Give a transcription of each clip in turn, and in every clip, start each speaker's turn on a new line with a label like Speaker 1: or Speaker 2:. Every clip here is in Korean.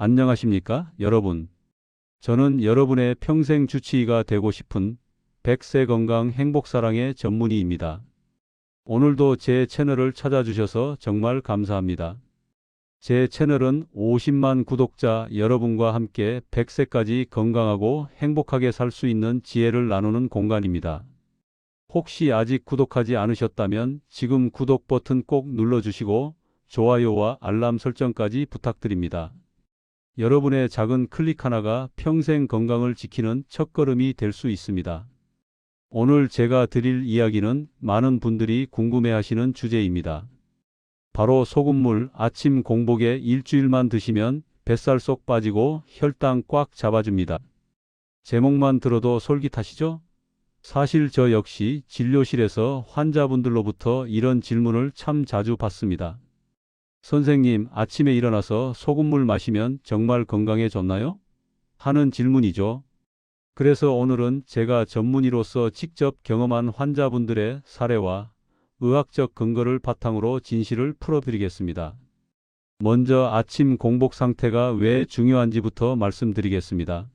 Speaker 1: 안녕하십니까, 여러분. 저는 여러분의 평생 주치의가 되고 싶은 100세 건강 행복사랑의 전문의입니다. 오늘도 제 채널을 찾아주셔서 정말 감사합니다. 제 채널은 50만 구독자 여러분과 함께 100세까지 건강하고 행복하게 살 수 있는 지혜를 나누는 공간입니다. 혹시 아직 구독하지 않으셨다면 지금 구독 버튼 꼭 눌러주시고 좋아요와 알람 설정까지 부탁드립니다. 여러분의 작은 클릭 하나가 평생 건강을 지키는 첫걸음이 될 수 있습니다. 오늘 제가 드릴 이야기는 많은 분들이 궁금해하시는 주제입니다. 바로 소금물 아침 공복에 일주일만 드시면 뱃살 쏙 빠지고 혈당 꽉 잡아줍니다. 제목만 들어도 솔깃하시죠? 사실 저 역시 진료실에서 환자분들로부터 이런 질문을 참 자주 받습니다. 선생님, 아침에 일어나서 소금물 마시면 정말 건강에 좋나요? 하는 질문이죠. 그래서 오늘은 제가 전문의로서 직접 경험한 환자분들의 사례와 의학적 근거를 바탕으로 진실을 풀어드리겠습니다. 먼저 아침 공복 상태가 왜 중요한지부터 말씀드리겠습니다.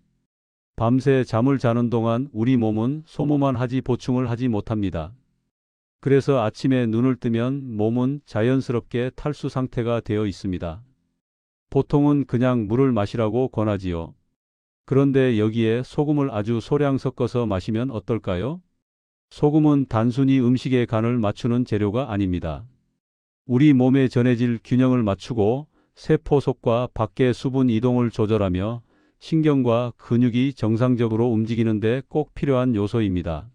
Speaker 1: 밤새 잠을 자는 동안 우리 몸은 소모만 하지 보충을 하지 못합니다. 그래서 아침에 눈을 뜨면 몸은 자연스럽게 탈수 상태가 되어 있습니다. 보통은 그냥 물을 마시라고 권하지요. 그런데 여기에 소금을 아주 소량 섞어서 마시면 어떨까요? 소금은 단순히 음식의 간을 맞추는 재료가 아닙니다. 우리 몸의 전해질 균형을 맞추고 세포 속과 밖의 수분 이동을 조절하며 신경과 근육이 정상적으로 움직이는 데 꼭 필요한 요소입니다.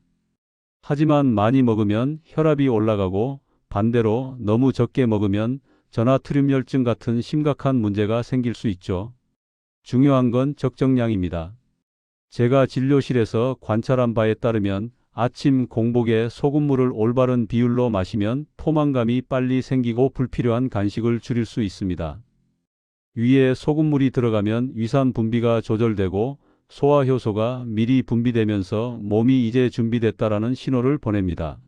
Speaker 1: 하지만 많이 먹으면 혈압이 올라가고 반대로 너무 적게 먹으면 저나트륨열증 같은 심각한 문제가 생길 수 있죠. 중요한 건 적정량입니다. 제가 진료실에서 관찰한 바에 따르면 아침 공복에 소금물을 올바른 비율로 마시면 포만감이 빨리 생기고 불필요한 간식을 줄일 수 있습니다. 위에 소금물이 들어가면 위산 분비가 조절되고 소화효소가 미리 분비되면서 몸이 이제 준비됐다라는 신호를 보냅니다.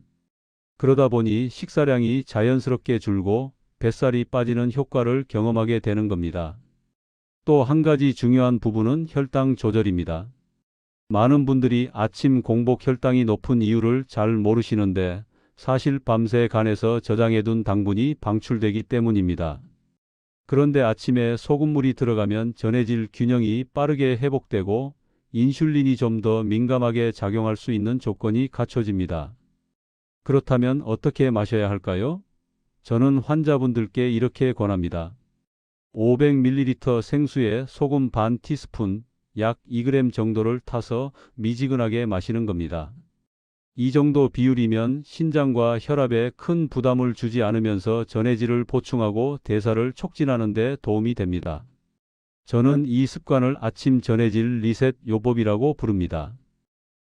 Speaker 1: 그러다 보니 식사량이 자연스럽게 줄고 뱃살이 빠지는 효과를 경험하게 되는 겁니다. 또 한 가지 중요한 부분은 혈당 조절입니다. 많은 분들이 아침 공복 혈당이 높은 이유를 잘 모르시는데 사실 밤새 간에서 저장해둔 당분이 방출되기 때문입니다. 그런데 아침에 소금물이 들어가면 전해질 균형이 빠르게 회복되고 인슐린이 좀 더 민감하게 작용할 수 있는 조건이 갖춰집니다. 그렇다면 어떻게 마셔야 할까요? 저는 환자분들께 이렇게 권합니다. 500ml 생수에 소금 반 티스푼, 약 2g 정도를 타서 미지근하게 마시는 겁니다. 이 정도 비율이면 신장과 혈압에 큰 부담을 주지 않으면서 전해질을 보충하고 대사를 촉진하는 데 도움이 됩니다. 저는 이 습관을 아침 전해질 리셋 요법이라고 부릅니다.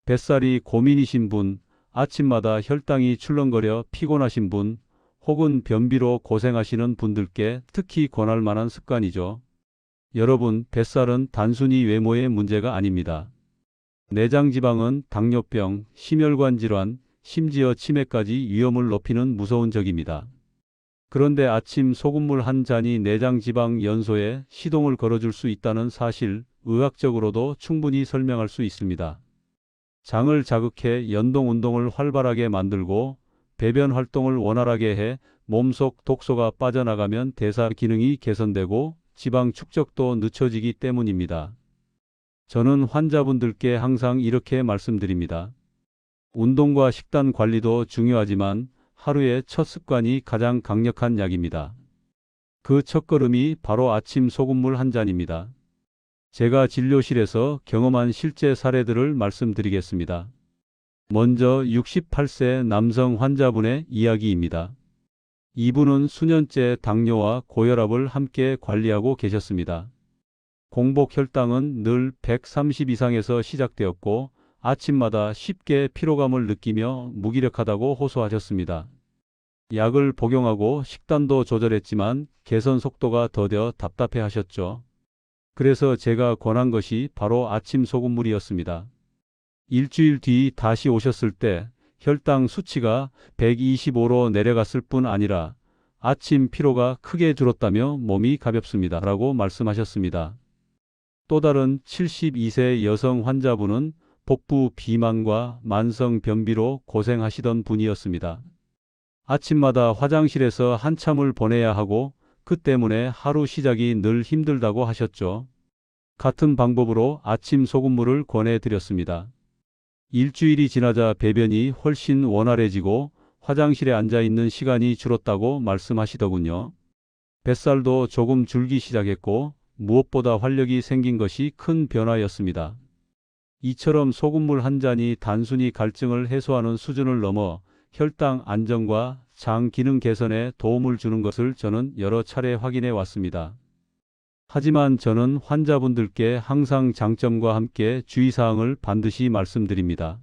Speaker 1: 뱃살이 고민이신 분, 아침마다 혈당이 출렁거려 피곤하신 분, 혹은 변비로 고생하시는 분들께 특히 권할 만한 습관이죠. 여러분, 뱃살은 단순히 외모의 문제가 아닙니다. 내장지방은 당뇨병, 심혈관 질환, 심지어 치매까지 위험을 높이는 무서운 적입니다. 그런데 아침 소금물 한 잔이 내장지방 연소에 시동을 걸어줄 수 있다는 사실, 의학적으로도 충분히 설명할 수 있습니다. 장을 자극해 연동 운동을 활발하게 만들고 배변 활동을 원활하게 해 몸속 독소가 빠져나가면 대사 기능이 개선되고 지방 축적도 늦춰지기 때문입니다. 저는 환자분들께 항상 이렇게 말씀드립니다. 운동과 식단 관리도 중요하지만 하루의 첫 습관이 가장 강력한 약입니다. 그 첫걸음이 바로 아침 소금물 한 잔입니다. 제가 진료실에서 경험한 실제 사례들을 말씀드리겠습니다. 먼저 68세 남성 환자분의 이야기입니다. 이분은 수년째 당뇨와 고혈압을 함께 관리하고 계셨습니다. 공복 혈당은 늘 130 이상에서 시작되었고 아침마다 쉽게 피로감을 느끼며 무기력하다고 호소하셨습니다. 약을 복용하고 식단도 조절했지만 개선 속도가 더뎌 답답해 하셨죠. 그래서 제가 권한 것이 바로 아침 소금물이었습니다. 일주일 뒤 다시 오셨을 때 혈당 수치가 125로 내려갔을 뿐 아니라 아침 피로가 크게 줄었다며 몸이 가볍습니다 라고 말씀하셨습니다. 또 다른 72세 여성 환자분은 복부 비만과 만성 변비로 고생하시던 분이었습니다. 아침마다 화장실에서 한참을 보내야 하고 그 때문에 하루 시작이 늘 힘들다고 하셨죠. 같은 방법으로 아침 소금물을 권해드렸습니다. 일주일이 지나자 배변이 훨씬 원활해지고 화장실에 앉아 있는 시간이 줄었다고 말씀하시더군요. 뱃살도 조금 줄기 시작했고 무엇보다 활력이 생긴 것이 큰 변화였습니다. 이처럼 소금물 한 잔이 단순히 갈증을 해소하는 수준을 넘어 혈당 안정과 장 기능 개선에 도움을 주는 것을 저는 여러 차례 확인해 왔습니다. 하지만 저는 환자분들께 항상 장점과 함께 주의사항을 반드시 말씀드립니다.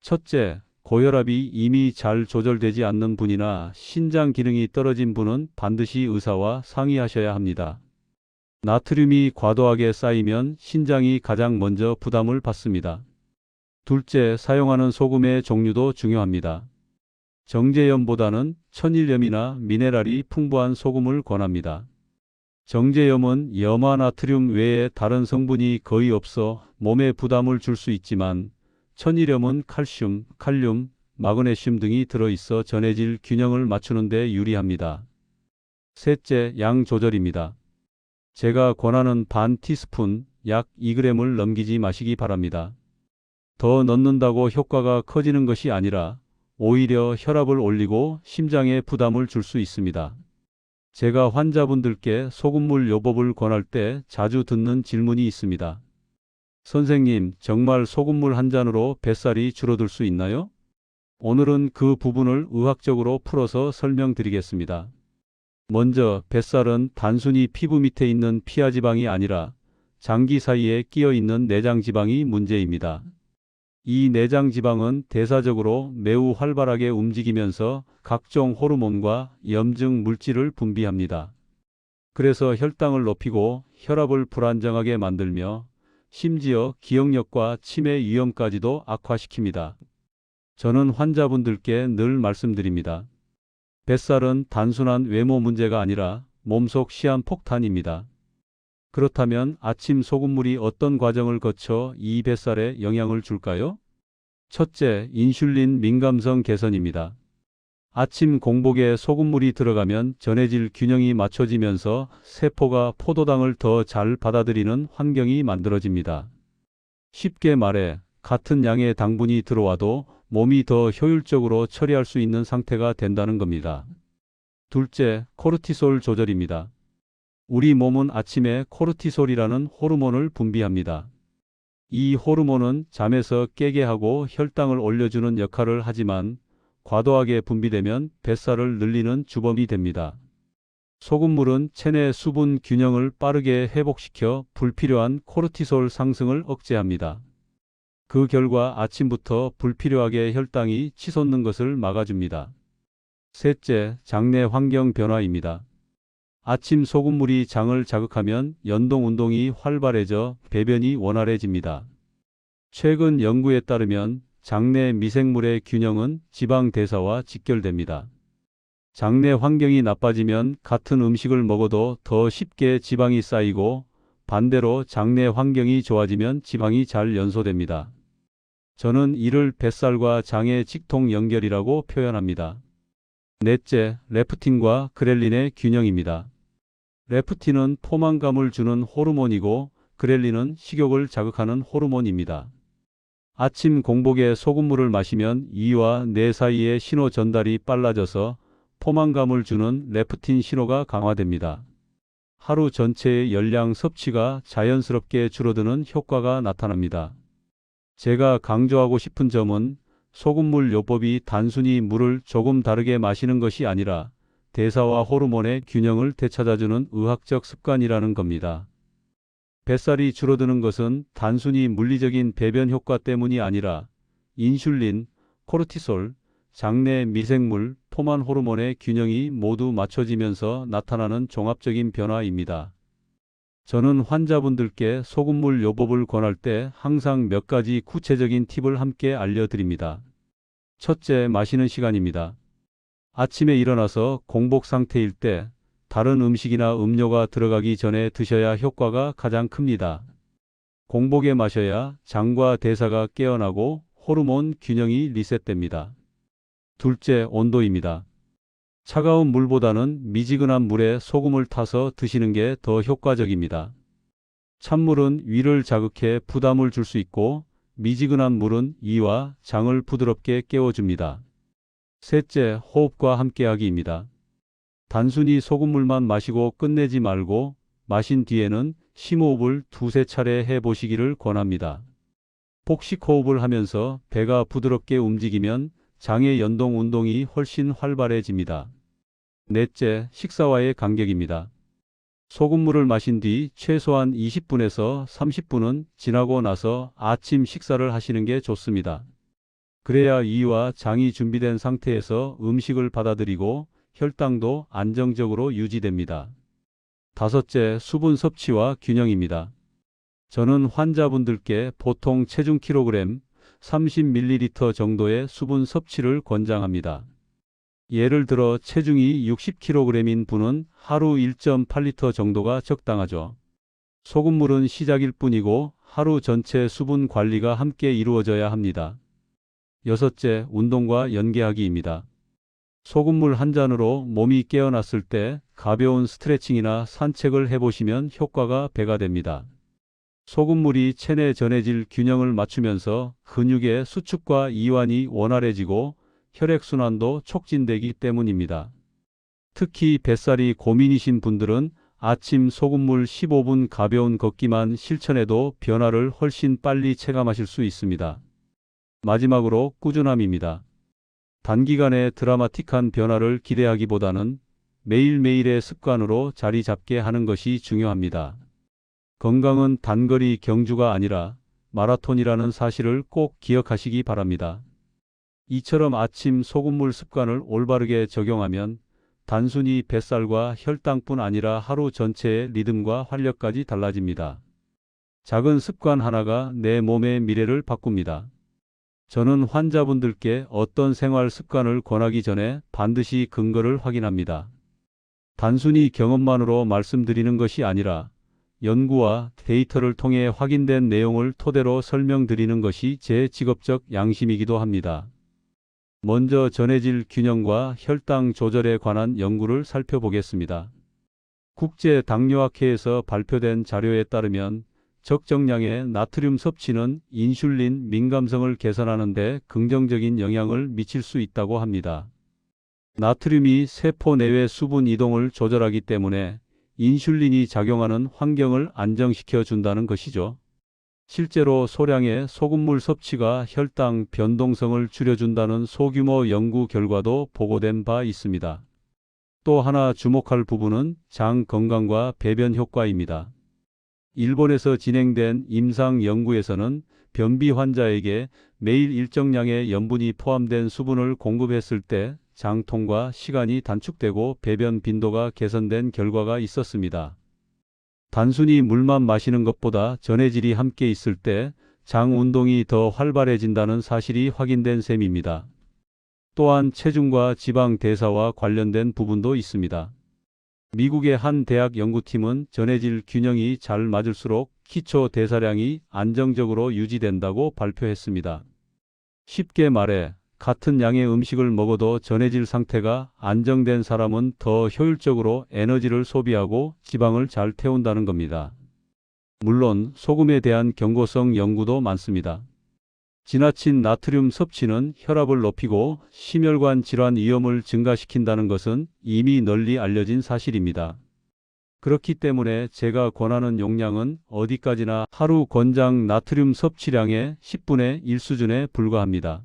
Speaker 1: 첫째, 고혈압이 이미 잘 조절되지 않는 분이나 신장 기능이 떨어진 분은 반드시 의사와 상의하셔야 합니다. 나트륨이 과도하게 쌓이면 신장이 가장 먼저 부담을 받습니다. 둘째, 사용하는 소금의 종류도 중요합니다. 정제염보다는 천일염이나 미네랄이 풍부한 소금을 권합니다. 정제염은 염화 나트륨 외에 다른 성분이 거의 없어 몸에 부담을 줄 수 있지만 천일염은 칼슘, 칼륨, 마그네슘 등이 들어있어 전해질 균형을 맞추는 데 유리합니다. 셋째, 양 조절입니다. 제가 권하는 반 티스푼, 약 2g을 넘기지 마시기 바랍니다. 더 넣는다고 효과가 커지는 것이 아니라 오히려 혈압을 올리고 심장에 부담을 줄 수 있습니다. 제가 환자분들께 소금물 요법을 권할 때 자주 듣는 질문이 있습니다. 선생님, 정말 소금물 한 잔으로 뱃살이 줄어들 수 있나요? 오늘은 그 부분을 의학적으로 풀어서 설명드리겠습니다. 먼저 뱃살은 단순히 피부 밑에 있는 피하지방이 아니라 장기 사이에 끼어 있는 내장지방이 문제입니다. 이 내장지방은 대사적으로 매우 활발하게 움직이면서 각종 호르몬과 염증 물질을 분비합니다. 그래서 혈당을 높이고 혈압을 불안정하게 만들며 심지어 기억력과 치매 위험까지도 악화시킵니다. 저는 환자분들께 늘 말씀드립니다. 뱃살은 단순한 외모 문제가 아니라 몸속 시한폭탄입니다. 그렇다면 아침 소금물이 어떤 과정을 거쳐 이 뱃살에 영향을 줄까요? 첫째, 인슐린 민감성 개선입니다. 아침 공복에 소금물이 들어가면 전해질 균형이 맞춰지면서 세포가 포도당을 더 잘 받아들이는 환경이 만들어집니다. 쉽게 말해 같은 양의 당분이 들어와도 몸이 더 효율적으로 처리할 수 있는 상태가 된다는 겁니다. 둘째, 코르티솔 조절입니다. 우리 몸은 아침에 코르티솔이라는 호르몬을 분비합니다. 이 호르몬은 잠에서 깨게 하고 혈당을 올려주는 역할을 하지만 과도하게 분비되면 뱃살을 늘리는 주범이 됩니다. 소금물은 체내 수분 균형을 빠르게 회복시켜 불필요한 코르티솔 상승을 억제합니다. 그 결과 아침부터 불필요하게 혈당이 치솟는 것을 막아줍니다. 셋째, 장내 환경 변화입니다. 아침 소금물이 장을 자극하면 연동운동이 활발해져 배변이 원활해집니다. 최근 연구에 따르면 장내 미생물의 균형은 지방 대사와 직결됩니다. 장내 환경이 나빠지면 같은 음식을 먹어도 더 쉽게 지방이 쌓이고 반대로 장내 환경이 좋아지면 지방이 잘 연소됩니다. 저는 이를 뱃살과 장의 직통 연결이라고 표현합니다. 넷째, 레프틴과 그렐린의 균형입니다. 레프틴은 포만감을 주는 호르몬이고 그렐린은 식욕을 자극하는 호르몬입니다. 아침 공복에 소금물을 마시면 이와 뇌 사이의 신호 전달이 빨라져서 포만감을 주는 레프틴 신호가 강화됩니다. 하루 전체의 열량 섭취가 자연스럽게 줄어드는 효과가 나타납니다. 제가 강조하고 싶은 점은 소금물 요법이 단순히 물을 조금 다르게 마시는 것이 아니라 대사와 호르몬의 균형을 되찾아주는 의학적 습관이라는 겁니다. 뱃살이 줄어드는 것은 단순히 물리적인 배변 효과 때문이 아니라 인슐린, 코르티솔, 장내 미생물, 포만 호르몬의 균형이 모두 맞춰지면서 나타나는 종합적인 변화입니다. 저는 환자분들께 소금물 요법을 권할 때 항상 몇 가지 구체적인 팁을 함께 알려드립니다. 첫째, 마시는 시간입니다. 아침에 일어나서 공복 상태일 때 다른 음식이나 음료가 들어가기 전에 드셔야 효과가 가장 큽니다. 공복에 마셔야 장과 대사가 깨어나고 호르몬 균형이 리셋됩니다. 둘째, 온도입니다. 차가운 물보다는 미지근한 물에 소금을 타서 드시는 게 더 효과적입니다. 찬물은 위를 자극해 부담을 줄 수 있고 미지근한 물은 이와 장을 부드럽게 깨워줍니다. 셋째, 호흡과 함께하기입니다. 단순히 소금물만 마시고 끝내지 말고 마신 뒤에는 심호흡을 두세 차례 해보시기를 권합니다. 복식호흡을 하면서 배가 부드럽게 움직이면 장의 연동 운동이 훨씬 활발해집니다. 넷째, 식사와의 간격입니다. 소금물을 마신 뒤 최소한 20분에서 30분은 지나고 나서 아침 식사를 하시는 게 좋습니다. 그래야 이와 장이 준비된 상태에서 음식을 받아들이고 혈당도 안정적으로 유지됩니다. 다섯째, 수분 섭취와 균형입니다. 저는 환자분들께 보통 체중 kg 30ml 정도의 수분 섭취를 권장합니다. 예를 들어 체중이 60kg인 분은 하루 1.8리터 정도가 적당하죠. 소금물은 시작일 뿐이고 하루 전체 수분 관리가 함께 이루어져야 합니다. 여섯째, 운동과 연계하기입니다. 소금물 한 잔으로 몸이 깨어났을 때 가벼운 스트레칭이나 산책을 해보시면 효과가 배가 됩니다. 소금물이 체내 전해질 균형을 맞추면서 근육의 수축과 이완이 원활해지고 혈액순환도 촉진되기 때문입니다. 특히 뱃살이 고민이신 분들은 아침 소금물 15분 가벼운 걷기만 실천해도 변화를 훨씬 빨리 체감하실 수 있습니다. 마지막으로 꾸준함입니다. 단기간에 드라마틱한 변화를 기대하기보다는 매일매일의 습관으로 자리 잡게 하는 것이 중요합니다. 건강은 단거리 경주가 아니라 마라톤이라는 사실을 꼭 기억하시기 바랍니다. 이처럼 아침 소금물 습관을 올바르게 적용하면 단순히 뱃살과 혈당뿐 아니라 하루 전체의 리듬과 활력까지 달라집니다. 작은 습관 하나가 내 몸의 미래를 바꿉니다. 저는 환자분들께 어떤 생활 습관을 권하기 전에 반드시 근거를 확인합니다. 단순히 경험만으로 말씀드리는 것이 아니라 연구와 데이터를 통해 확인된 내용을 토대로 설명드리는 것이 제 직업적 양심이기도 합니다. 먼저 전해질 균형과 혈당 조절에 관한 연구를 살펴보겠습니다. 국제당뇨학회에서 발표된 자료에 따르면 적정량의 나트륨 섭취는 인슐린 민감성을 개선하는 데 긍정적인 영향을 미칠 수 있다고 합니다. 나트륨이 세포 내외 수분 이동을 조절하기 때문에 인슐린이 작용하는 환경을 안정시켜 준다는 것이죠. 실제로 소량의 소금물 섭취가 혈당 변동성을 줄여준다는 소규모 연구 결과도 보고된 바 있습니다. 또 하나 주목할 부분은 장 건강과 배변 효과입니다. 일본에서 진행된 임상 연구에서는 변비 환자에게 매일 일정량의 염분이 포함된 수분을 공급했을 때 장통과 시간이 단축되고 배변 빈도가 개선된 결과가 있었습니다. 단순히 물만 마시는 것보다 전해질이 함께 있을 때 장 운동이 더 활발해진다는 사실이 확인된 셈입니다. 또한 체중과 지방 대사와 관련된 부분도 있습니다. 미국의 한 대학 연구팀은 전해질 균형이 잘 맞을수록 기초 대사량이 안정적으로 유지된다고 발표했습니다. 쉽게 말해 같은 양의 음식을 먹어도 전해질 상태가 안정된 사람은 더 효율적으로 에너지를 소비하고 지방을 잘 태운다는 겁니다. 물론 소금에 대한 경고성 연구도 많습니다. 지나친 나트륨 섭취는 혈압을 높이고 심혈관 질환 위험을 증가시킨다는 것은 이미 널리 알려진 사실입니다. 그렇기 때문에 제가 권하는 용량은 어디까지나 하루 권장 나트륨 섭취량의 10분의 1 수준에 불과합니다.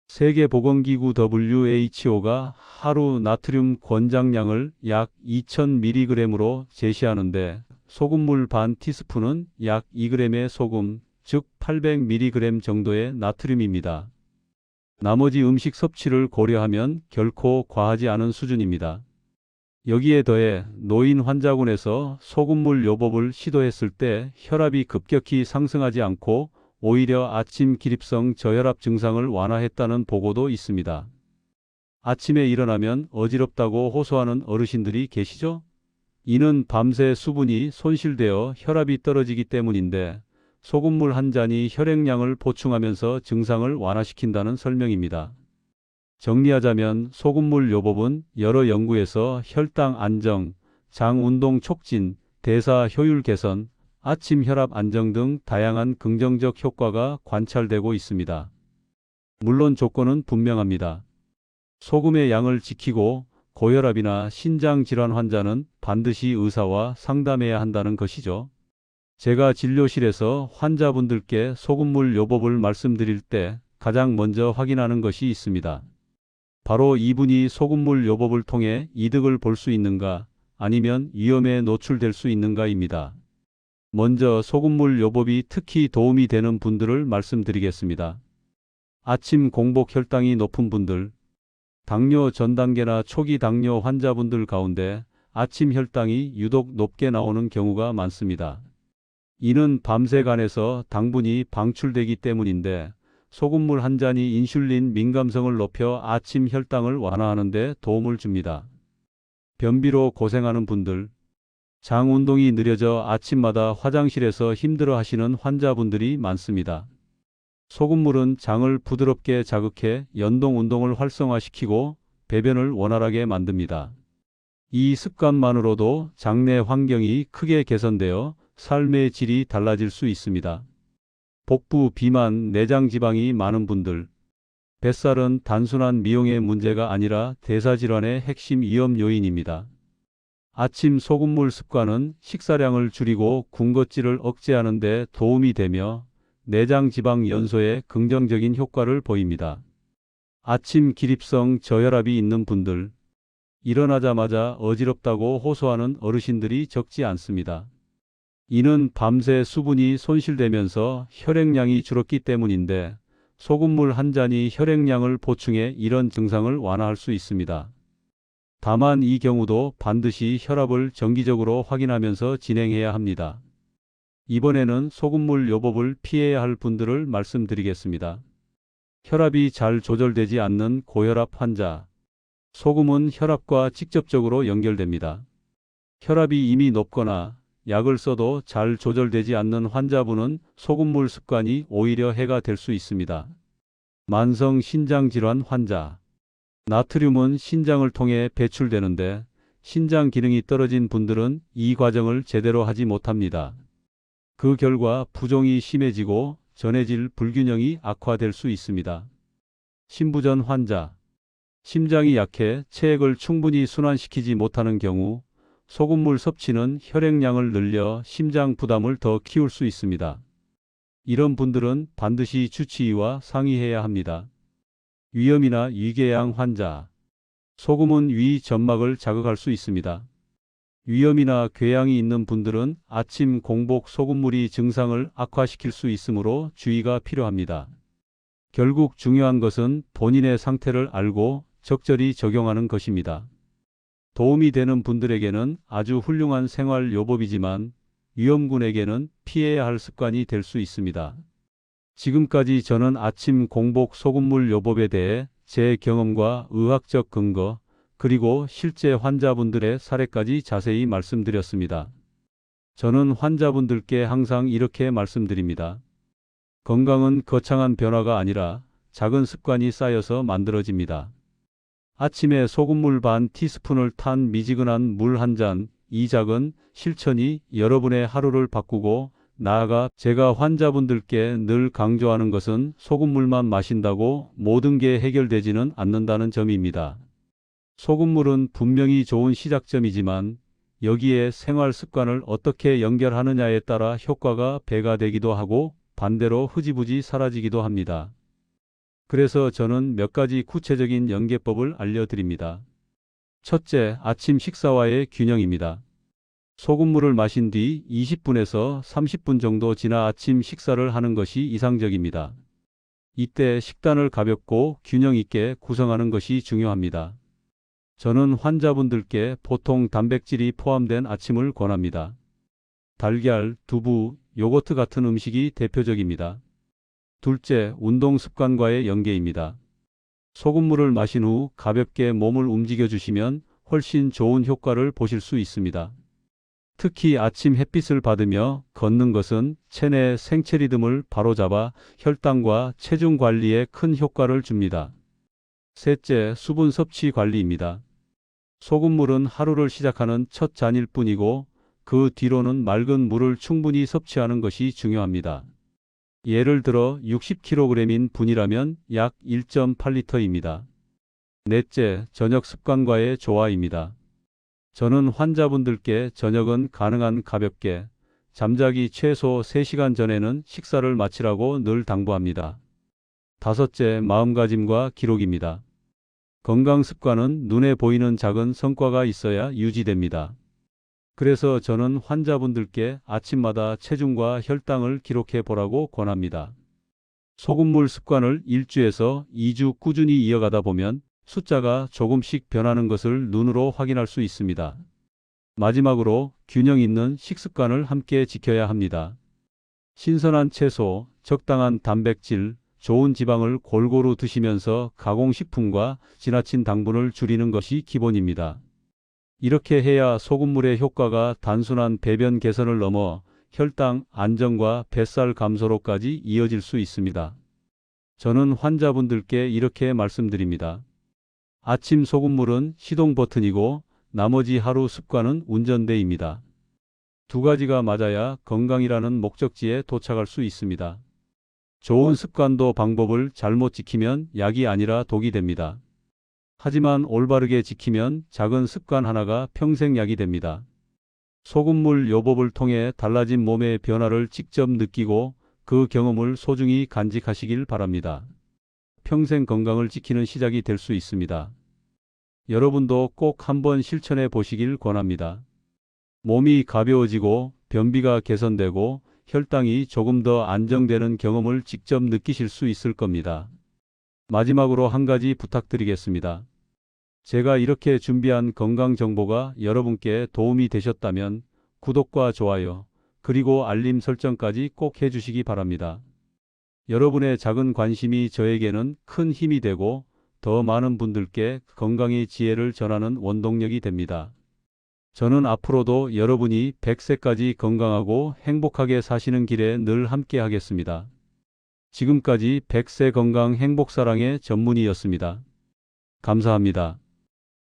Speaker 1: 세계보건기구 WHO가 하루 나트륨 권장량을 약 2000mg으로 제시하는데 소금물 반 티스푼은 약 2g의 소금, 즉 800mg 정도의 나트륨입니다. 나머지 음식 섭취를 고려하면 결코 과하지 않은 수준입니다. 여기에 더해 노인 환자군에서 소금물 요법을 시도했을 때 혈압이 급격히 상승하지 않고 오히려 아침 기립성 저혈압 증상을 완화했다는 보고도 있습니다. 아침에 일어나면 어지럽다고 호소하는 어르신들이 계시죠? 이는 밤새 수분이 손실되어 혈압이 떨어지기 때문인데 소금물 한 잔이 혈액량을 보충하면서 증상을 완화시킨다는 설명입니다. 정리하자면 소금물 요법은 여러 연구에서 혈당 안정, 장 운동 촉진, 대사 효율 개선, 아침 혈압 안정 등 다양한 긍정적 효과가 관찰되고 있습니다. 물론 조건은 분명합니다. 소금의 양을 지키고 고혈압이나 신장 질환 환자는 반드시 의사와 상담해야 한다는 것이죠. 제가 진료실에서 환자분들께 소금물 요법을 말씀드릴 때 가장 먼저 확인하는 것이 있습니다. 바로 이분이 소금물 요법을 통해 이득을 볼 수 있는가, 아니면 위험에 노출될 수 있는가입니다. 먼저 소금물 요법이 특히 도움이 되는 분들을 말씀드리겠습니다. 아침 공복 혈당이 높은 분들, 당뇨 전 단계나 초기 당뇨 환자분들 가운데 아침 혈당이 유독 높게 나오는 경우가 많습니다. 이는 밤새 간에서 당분이 방출되기 때문인데 소금물 한 잔이 인슐린 민감성을 높여 아침 혈당을 완화하는 데 도움을 줍니다. 변비로 고생하는 분들, 장 운동이 느려져 아침마다 화장실에서 힘들어 하시는 환자분들이 많습니다. 소금물은 장을 부드럽게 자극해 연동 운동을 활성화시키고 배변을 원활하게 만듭니다. 이 습관만으로도 장내 환경이 크게 개선되어 삶의 질이 달라질 수 있습니다. 복부 비만, 내장 지방이 많은 분들, 뱃살은 단순한 미용의 문제가 아니라 대사질환의 핵심 위험 요인입니다. 아침 소금물 습관은 식사량을 줄이고 군것질을 억제하는 데 도움이 되며 내장 지방 연소에 긍정적인 효과를 보입니다. 아침 기립성 저혈압이 있는 분들, 일어나자마자 어지럽다고 호소하는 어르신들이 적지 않습니다. 이는 밤새 수분이 손실되면서 혈액량이 줄었기 때문인데 소금물 한 잔이 혈액량을 보충해 이런 증상을 완화할 수 있습니다. 다만 이 경우도 반드시 혈압을 정기적으로 확인하면서 진행해야 합니다. 이번에는 소금물 요법을 피해야 할 분들을 말씀드리겠습니다. 혈압이 잘 조절되지 않는 고혈압 환자. 소금은 혈압과 직접적으로 연결됩니다. 혈압이 이미 높거나 약을 써도 잘 조절되지 않는 환자분은 소금물 습관이 오히려 해가 될 수 있습니다. 만성 신장질환 환자. 나트륨은 신장을 통해 배출되는데 신장 기능이 떨어진 분들은 이 과정을 제대로 하지 못합니다. 그 결과 부종이 심해지고 전해질 불균형이 악화될 수 있습니다. 심부전 환자. 심장이 약해 체액을 충분히 순환시키지 못하는 경우 소금물 섭취는 혈액량을 늘려 심장 부담을 더 키울 수 있습니다. 이런 분들은 반드시 주치의와 상의해야 합니다. 위염이나 위궤양 환자. 소금은 위 점막을 자극할 수 있습니다. 위염이나 궤양이 있는 분들은 아침 공복 소금물이 증상을 악화시킬 수 있으므로 주의가 필요합니다. 결국 중요한 것은 본인의 상태를 알고 적절히 적용하는 것입니다. 도움이 되는 분들에게는 아주 훌륭한 생활 요법이지만 위험군에게는 피해야 할 습관이 될 수 있습니다. 지금까지 저는 아침 공복 소금물 요법에 대해 제 경험과 의학적 근거, 그리고 실제 환자분들의 사례까지 자세히 말씀드렸습니다. 저는 환자분들께 항상 이렇게 말씀드립니다. 건강은 거창한 변화가 아니라 작은 습관이 쌓여서 만들어집니다. 아침에 소금물 반 티스푼을 탄 미지근한 물 한 잔, 이 작은 실천이 여러분의 하루를 바꾸고 나아가 제가 환자분들께 늘 강조하는 것은 소금물만 마신다고 모든 게 해결되지는 않는다는 점입니다. 소금물은 분명히 좋은 시작점이지만 여기에 생활 습관을 어떻게 연결하느냐에 따라 효과가 배가 되기도 하고 반대로 흐지부지 사라지기도 합니다. 그래서 저는 몇 가지 구체적인 연계법을 알려드립니다. 첫째, 아침 식사와의 균형입니다. 소금물을 마신 뒤 20분에서 30분 정도 지나 아침 식사를 하는 것이 이상적입니다. 이때 식단을 가볍고 균형 있게 구성하는 것이 중요합니다. 저는 환자분들께 보통 단백질이 포함된 아침을 권합니다. 달걀, 두부, 요거트 같은 음식이 대표적입니다. 둘째, 운동 습관과의 연계입니다. 소금물을 마신 후 가볍게 몸을 움직여 주시면 훨씬 좋은 효과를 보실 수 있습니다. 특히 아침 햇빛을 받으며 걷는 것은 체내 생체 리듬을 바로잡아 혈당과 체중 관리에 큰 효과를 줍니다. 셋째, 수분 섭취 관리입니다. 소금물은 하루를 시작하는 첫 잔일 뿐이고 그 뒤로는 맑은 물을 충분히 섭취하는 것이 중요합니다. 예를 들어 60kg인 분이라면 약 1.8리터입니다. 넷째, 저녁 습관과의 조화입니다. 저는 환자분들께 저녁은 가능한 가볍게, 잠자기 최소 3시간 전에는 식사를 마치라고 늘 당부합니다. 다섯째, 마음가짐과 기록입니다. 건강 습관은 눈에 보이는 작은 성과가 있어야 유지됩니다. 그래서 저는 환자분들께 아침마다 체중과 혈당을 기록해 보라고 권합니다. 소금물 습관을 1주에서 2주 꾸준히 이어가다 보면 숫자가 조금씩 변하는 것을 눈으로 확인할 수 있습니다. 마지막으로 균형 있는 식습관을 함께 지켜야 합니다. 신선한 채소, 적당한 단백질, 좋은 지방을 골고루 드시면서 가공식품과 지나친 당분을 줄이는 것이 기본입니다. 이렇게 해야 소금물의 효과가 단순한 배변 개선을 넘어 혈당 안정과 뱃살 감소로까지 이어질 수 있습니다. 저는 환자분들께 이렇게 말씀드립니다. 아침 소금물은 시동 버튼이고 나머지 하루 습관은 운전대입니다. 두 가지가 맞아야 건강이라는 목적지에 도착할 수 있습니다. 좋은 습관도 방법을 잘못 지키면 약이 아니라 독이 됩니다. 하지만 올바르게 지키면 작은 습관 하나가 평생 약이 됩니다. 소금물 요법을 통해 달라진 몸의 변화를 직접 느끼고 그 경험을 소중히 간직하시길 바랍니다. 평생 건강을 지키는 시작이 될 수 있습니다. 여러분도 꼭 한번 실천해 보시길 권합니다. 몸이 가벼워지고 변비가 개선되고 혈당이 조금 더 안정되는 경험을 직접 느끼실 수 있을 겁니다. 마지막으로 한 가지 부탁드리겠습니다. 제가 이렇게 준비한 건강 정보가 여러분께 도움이 되셨다면 구독과 좋아요, 그리고 알림 설정까지 꼭 해주시기 바랍니다. 여러분의 작은 관심이 저에게는 큰 힘이 되고 더 많은 분들께 건강의 지혜를 전하는 원동력이 됩니다. 저는 앞으로도 여러분이 100세까지 건강하고 행복하게 사시는 길에 늘 함께 하겠습니다. 지금까지 100세 건강 행복사랑의 전문의였습니다. 감사합니다.